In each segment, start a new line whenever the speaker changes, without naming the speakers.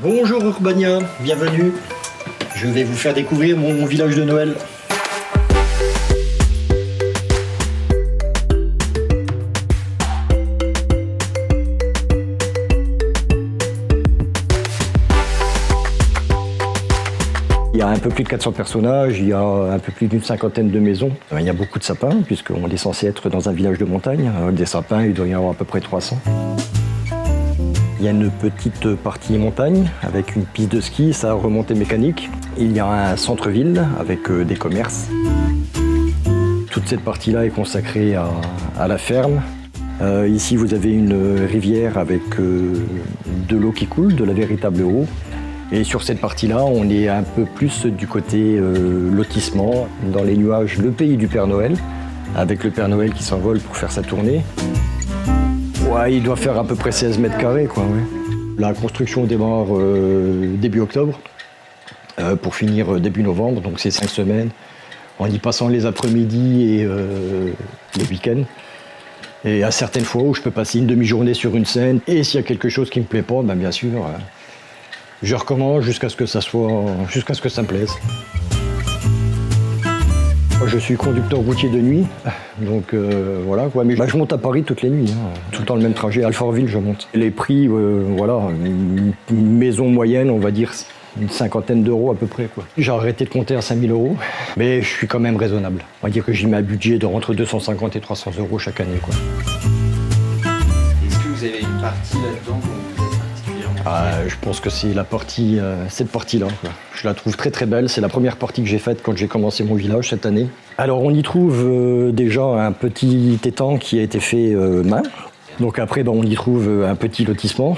Bonjour Urbania, bienvenue. Je vais vous faire découvrir mon village de Noël. Il y a un peu plus de 400 personnages, il y a un peu plus d'une cinquantaine de maisons. Il y a beaucoup de sapins, puisqu'on est censé être dans un village de montagne. Des sapins, il doit y en avoir à peu près 300. Il y a une petite partie montagne avec une piste de ski, ça remontée mécanique. Il y a un centre-ville avec des commerces. Toute cette partie-là est consacrée à la ferme. Ici, vous avez une rivière avec de l'eau qui coule, de la véritable eau. Et sur cette partie-là, on est un peu plus du côté lotissement. Dans les nuages, le pays du Père Noël, avec le Père Noël qui s'envole pour faire sa tournée. Ouais, il doit faire à peu près 16 mètres carrés, quoi. Ouais. La construction démarre début octobre, pour finir début novembre, donc c'est 5 semaines, en y passant les après-midi et les week-ends. Et à certaines fois où je peux passer une demi-journée sur une scène, et s'il y a quelque chose qui me plaît pas, ben bien sûr, je recommence jusqu'à ce que ça me plaise. Moi, je suis conducteur routier de nuit, donc voilà quoi. Mais je monte à Paris toutes les nuits, tout le temps le même trajet. À Alfortville, je monte. Les prix, voilà, une maison moyenne, on va dire une cinquantaine d'euros à peu près, quoi. J'ai arrêté de compter à 5 000 euros, mais je suis quand même raisonnable. On va dire que j'y mets un budget de entre 250 et 300 euros chaque année, quoi.
Est-ce que vous avez une partie là-dedans dont vous êtes particulièrement
Je pense que c'est cette partie-là, quoi. Je la trouve très très belle. C'est la première partie que j'ai faite quand j'ai commencé mon village cette année. Alors on y trouve déjà un petit étang qui a été fait main. Donc après, on y trouve un petit lotissement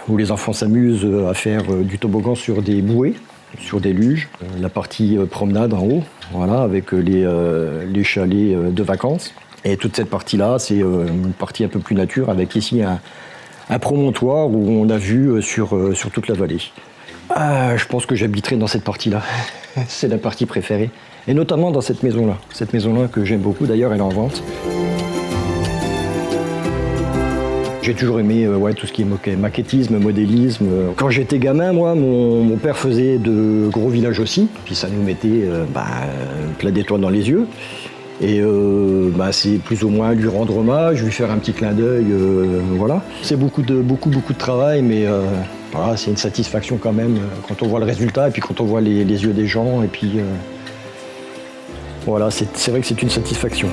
où les enfants s'amusent à faire du toboggan sur des bouées, sur des luges. La partie promenade en haut, voilà, avec les chalets de vacances. Et toute cette partie-là, c'est une partie un peu plus nature, avec ici un promontoire où on a vue sur toute la vallée. Je pense que j'habiterai dans cette partie-là. C'est la partie préférée. Et notamment dans cette maison-là. Cette maison-là que j'aime beaucoup, d'ailleurs, elle est en vente. J'ai toujours aimé tout ce qui est maquettisme, modélisme. Quand j'étais gamin, moi, mon père faisait de gros villages aussi. Puis ça nous mettait plein d'étoiles dans les yeux. Et c'est plus ou moins lui rendre hommage, lui faire un petit clin d'œil, voilà. C'est beaucoup de travail, mais voilà, c'est une satisfaction quand même quand on voit le résultat et puis quand on voit les yeux des gens. Et puis voilà, c'est vrai que c'est une satisfaction.